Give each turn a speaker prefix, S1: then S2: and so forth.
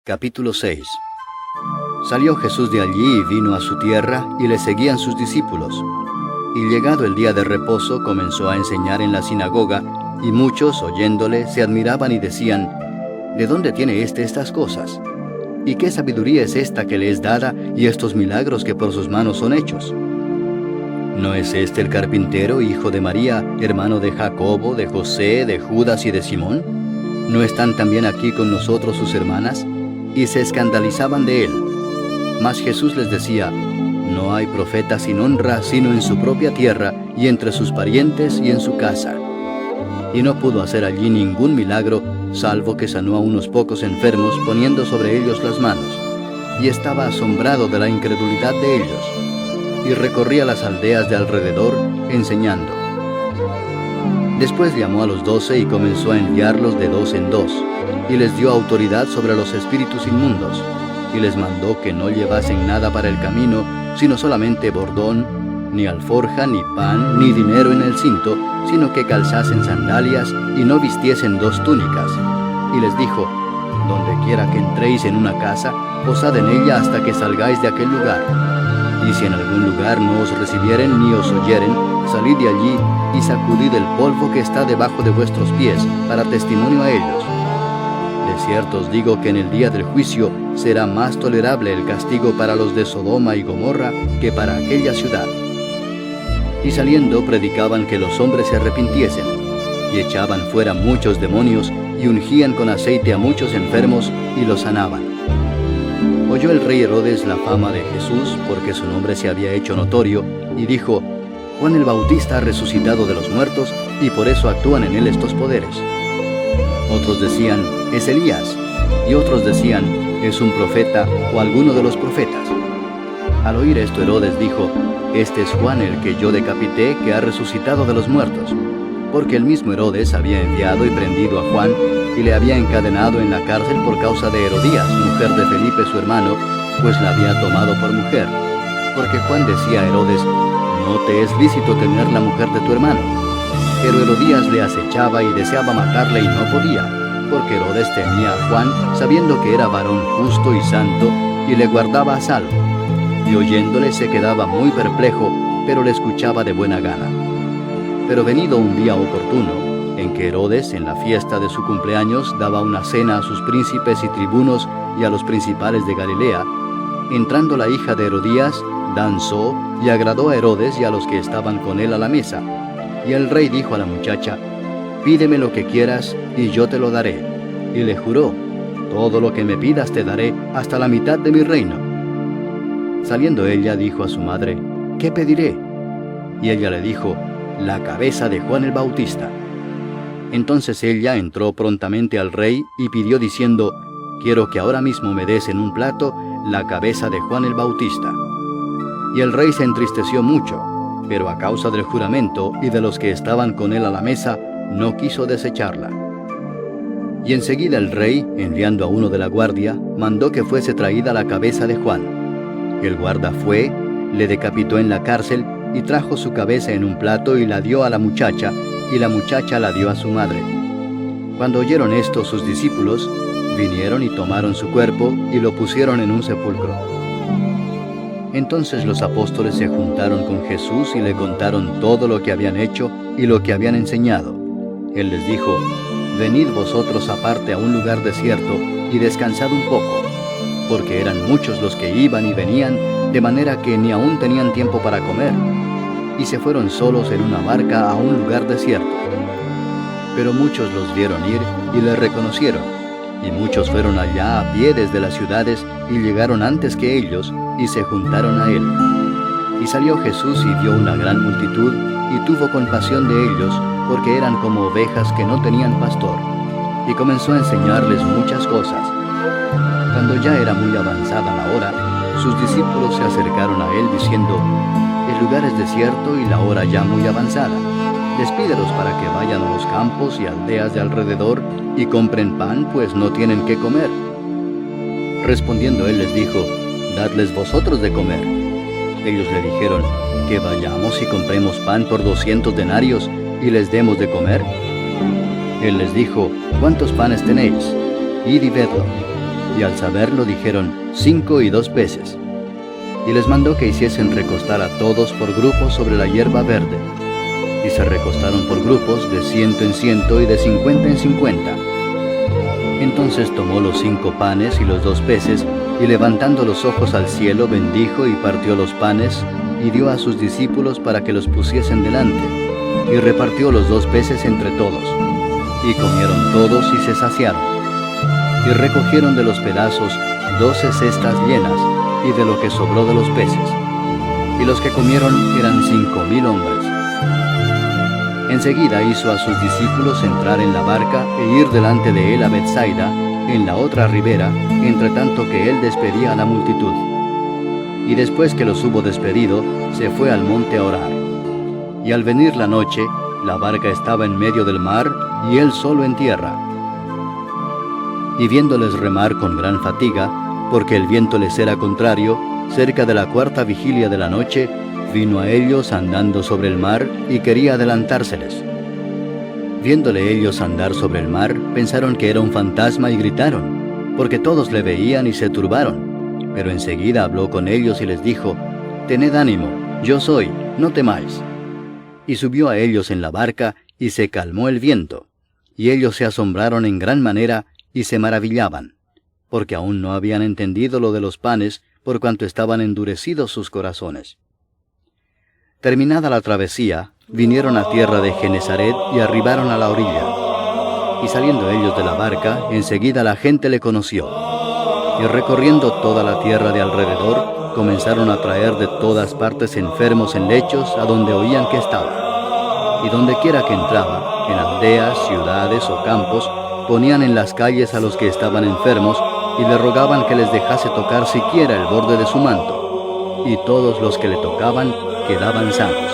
S1: Capítulo 6. Salió Jesús de allí y vino a su tierra, y le seguían sus discípulos. Y llegado el día de reposo, comenzó a enseñar en la sinagoga, y muchos, oyéndole, se admiraban y decían: ¿De dónde tiene estas cosas? ¿Y qué sabiduría es esta que le es dada, y estos milagros que por sus manos son hechos? ¿No es este el carpintero, hijo de María, hermano de Jacobo, de José, de Judas y de Simón? ¿No están también aquí con nosotros sus hermanas? Y se escandalizaban de él. Mas Jesús les decía: No hay profeta sin honra, sino en su propia tierra, y entre sus parientes, y en su casa. Y no pudo hacer allí ningún milagro, salvo que sanó a unos pocos enfermos, poniendo sobre ellos las manos. Y estaba asombrado de la incredulidad de ellos. Y recorría las aldeas de alrededor, enseñando. Después llamó a los 12 y comenzó a enviarlos de 2 en 2, y les dio autoridad sobre los espíritus inmundos, y les mandó que no llevasen nada para el camino, sino solamente bordón, ni alforja, ni pan, ni dinero en el cinto, sino que calzasen sandalias, y no vistiesen 2 túnicas. Y les dijo: Donde quiera que entréis en una casa, posad en ella hasta que salgáis de aquel lugar. Y si en algún lugar no os recibieren ni os oyeren, salid de allí y sacudid el polvo que está debajo de vuestros pies, para testimonio a ellos. De cierto os digo que en el día del juicio será más tolerable el castigo para los de Sodoma y Gomorra que para aquella ciudad. Y saliendo predicaban que los hombres se arrepintiesen, y echaban fuera muchos demonios, y ungían con aceite a muchos enfermos, y los sanaban. Oyó el rey Herodes la fama de Jesús, porque su nombre se había hecho notorio, y dijo: Juan el Bautista ha resucitado de los muertos, y por eso actúan en él estos poderes. Otros decían: es Elías, y otros decían: es un profeta, o alguno de los profetas. Al oír esto, Herodes dijo: Este es Juan el que yo decapité, que ha resucitado de los muertos. Porque el mismo Herodes había enviado y prendido a Juan, y le había encadenado en la cárcel por causa de Herodías, mujer de Felipe su hermano, pues la había tomado por mujer. Porque Juan decía a Herodes: No te es lícito tener la mujer de tu hermano. Pero Herodías le acechaba y deseaba matarle, y no podía, porque Herodes temía a Juan, sabiendo que era varón justo y santo, y le guardaba a salvo. Y oyéndole se quedaba muy perplejo, pero le escuchaba de buena gana. Pero venido un día oportuno, en que Herodes, en la fiesta de su cumpleaños, daba una cena a sus príncipes y tribunos y a los principales de Galilea, entrando la hija de Herodías, danzó y agradó a Herodes y a los que estaban con él a la mesa. Y el rey dijo a la muchacha: Pídeme lo que quieras, y yo te lo daré. Y le juró: Todo lo que me pidas te daré, hasta la mitad de mi reino. Saliendo ella, dijo a su madre: ¿Qué pediré? Y ella le dijo: La cabeza de Juan el Bautista. Entonces ella entró prontamente al rey y pidió diciendo: Quiero que ahora mismo me des en un plato la cabeza de Juan el Bautista. Y el rey se entristeció mucho, pero a causa del juramento y de los que estaban con él a la mesa, no quiso desecharla. Y enseguida el rey, enviando a uno de la guardia, mandó que fuese traída la cabeza de Juan. El guarda fue, le decapitó en la cárcel, y trajo su cabeza en un plato y la dio a la muchacha, y la muchacha la dio a su madre. Cuando oyeron esto sus discípulos, vinieron y tomaron su cuerpo, y lo pusieron en un sepulcro. Entonces los apóstoles se juntaron con Jesús y le contaron todo lo que habían hecho y lo que habían enseñado. Él les dijo: Venid vosotros aparte a un lugar desierto y descansad un poco, porque eran muchos los que iban y venían, de manera que ni aún tenían tiempo para comer. Y se fueron solos en una barca a un lugar desierto. Pero muchos los vieron ir y le reconocieron, y muchos fueron allá a pie desde las ciudades y llegaron antes que ellos, y se juntaron a él. Y salió Jesús y vio una gran multitud, y tuvo compasión de ellos, porque eran como ovejas que no tenían pastor, y comenzó a enseñarles muchas cosas. Cuando ya era muy avanzada la hora, sus discípulos se acercaron a él diciendo: El lugar es desierto y la hora ya muy avanzada. Despídelos para que vayan a los campos y aldeas de alrededor y compren pan, pues no tienen qué comer. Respondiendo él les dijo: Dadles vosotros de comer. Ellos le dijeron: Que vayamos y compremos pan por 200 denarios y les demos de comer. Él les dijo: ¿Cuántos panes tenéis? Id y vedlo. Y al saberlo dijeron: 5 y 2 peces. Y les mandó que hiciesen recostar a todos por grupos sobre la hierba verde. Y se recostaron por grupos de 100 en 100 y de 50 en 50. Entonces tomó los 5 panes y los 2 peces, y levantando los ojos al cielo bendijo y partió los panes, y dio a sus discípulos para que los pusiesen delante, y repartió los 2 peces entre todos. Y comieron todos y se saciaron. Y recogieron de los pedazos 12 cestas llenas, y de lo que sobró de los peces. Y los que comieron eran 5,000 hombres. Enseguida hizo a sus discípulos entrar en la barca e ir delante de él a Betsaida, en la otra ribera, entre tanto que él despedía a la multitud. Y después que los hubo despedido, se fue al monte a orar. Y al venir la noche, la barca estaba en medio del mar, y él solo en tierra. Y viéndoles remar con gran fatiga, porque el viento les era contrario, cerca de la 4ª vigilia de la noche, vino a ellos andando sobre el mar, y quería adelantárseles. Viéndole ellos andar sobre el mar, pensaron que era un fantasma y gritaron, porque todos le veían y se turbaron. Pero enseguida habló con ellos y les dijo: Tened ánimo, yo soy, no temáis. Y subió a ellos en la barca, y se calmó el viento. Y ellos se asombraron en gran manera, y se maravillaban, porque aún no habían entendido lo de los panes, por cuanto estaban endurecidos sus corazones. Terminada la travesía, vinieron a tierra de Genesaret y arribaron a la orilla. Y saliendo ellos de la barca, enseguida la gente le conoció. Y recorriendo toda la tierra de alrededor, comenzaron a traer de todas partes enfermos en lechos a donde oían que estaba. Y donde quiera que entraba, en aldeas, ciudades o campos, ponían en las calles a los que estaban enfermos, y le rogaban que les dejase tocar siquiera el borde de su manto. Y todos los que le tocaban quedaban sanos.